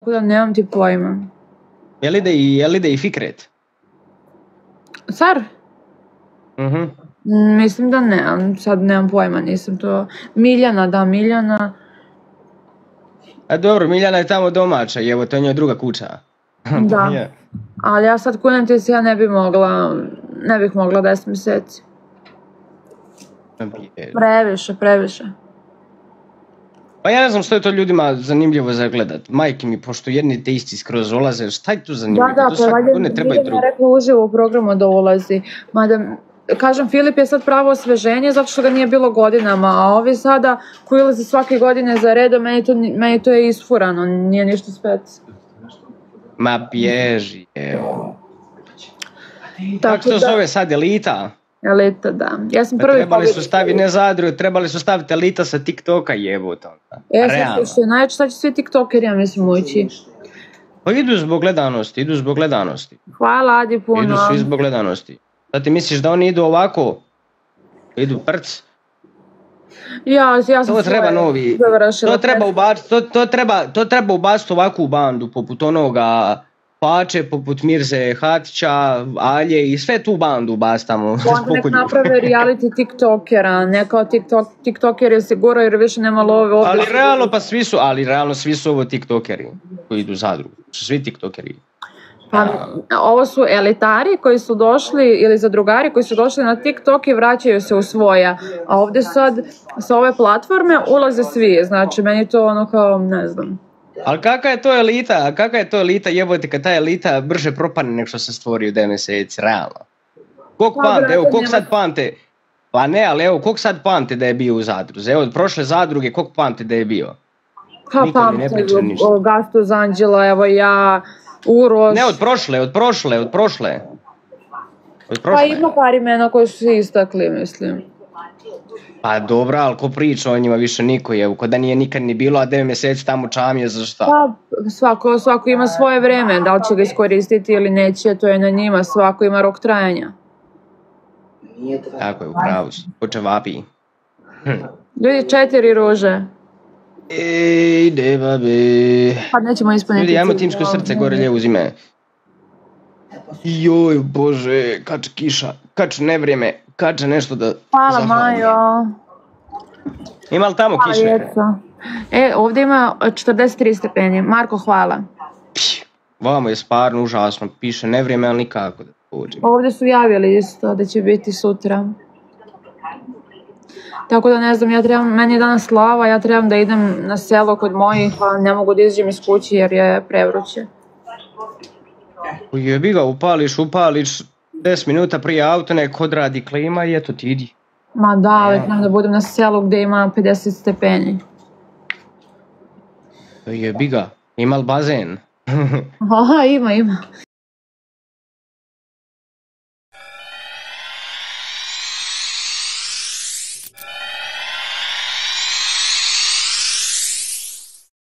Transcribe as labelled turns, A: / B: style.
A: Tako da nemam ti pojma.
B: Je li ide i Fikret?
A: Car? Mislim da ne, sad nemam pojma, nisam to... Miljana.
B: A dobro, Miljana je tamo domaća i evo, to je njoj druga kuća.
A: Da, ali ja sad kunem ti se, ja ne bih mogla 10 mjeseci. Previše.
B: Pa ja ne znam što je to ljudima zanimljivo za gledat. Majke mi, pošto jedni te isti skroz ulaze, šta je tu zanimljivo?
A: Da, pa ne treba i drugo. Rekla uživo u programu da ulazi. Mada, kažem, Filip je sad pravo osveženje zato što ga nije bilo godinama, a ovi sada koji ulaze svake godine za redom, meni to je isfurano, nije ništa specijalno.
B: Ma bježi, evo. Kako to zove sad, Elita?
A: Elita, da. Ja sam prvi
B: trebali su staviti, ne Zadru, trebali su staviti Elita sa TikToka, jebu to.
A: Sad što je najveće, sad će svi TikTokeri, ja mislim, ući.
B: Pa idu zbog gledanosti.
A: Hvala, Adi, puno.
B: Idu svi zbog gledanosti. Da ti misliš da oni idu ovako? Idu prc?
A: Ja sam
B: to treba novi, to treba ubaciti ovakvu bandu, poput onoga Pače, poput Mirze Hatića, Alje i sve tu bandu ubacitamo.
A: Onda nek naprave reality tiktokera, ne kao tiktoker je sigurno jer više nema love ovdje.
B: Ali realno svi su ovo tiktokeri koji idu u Zadru, svi tiktokeri.
A: Pa, ovo su elitari koji su došli ili zadrugari koji su došli na TikTok i vraćaju se u svoja, a ovdje sad sa ove platforme ulaze svi, znači meni to ono kao, ne znam.
B: Ali kakva je to elita, jebote kad ta elita brže propadne nek što se stvori u 9 mjeseci, realno. Kog sad pamte, pa ne, ali evo, kog sad pamte da je bio u Zadruzi, evo od prošle Zadruge, kog pamte da je bio?
A: Pamte, Gastos Anđela, evo ja... Uroš.
B: Ne, od prošle.
A: Pa ima par imena koji su se istakli, mislim.
B: Pa dobra, ali ko priča o njima više niko je, ko da nije nikad ni bilo, a 9 mjeseci tamo čamije za šta?
A: Pa svako ima svoje vreme, da li će ga iskoristiti ili neće, to je na njima, svako ima rok trajanja.
B: Tako je, upravo su, poče vapi.
A: Ljudi, 4 ruže.
B: Ide babe.
A: Pa nećemo ispuniti.
B: Ljudi, ajmo timsko srce gore lijevo uzime. Joj bože, kače kiša, kače nevrijeme, kače nešto da
A: zahvalim. Hvala Majo.
B: Ima li tamo kiše?
A: Ovdje ima 43 stepeni. Marko, hvala.
B: Vamo je stvarno užasno, piše nevrijeme, ali nikako da pođem.
A: Ovdje su javili isto da će biti sutra. Tako da ne znam, meni je danas slava, ja trebam da idem na selo kod mojih, a ne mogu da izađem iz kući jer je prevruće.
B: Jebi ga, upališ 10 minuta prije auto, nek odradi klima i eto ti idi.
A: Ma da, ali trebam da budem na selu gdje ima 50 stepeni.
B: Jebi ga, ima li bazen?
A: Aha, ima.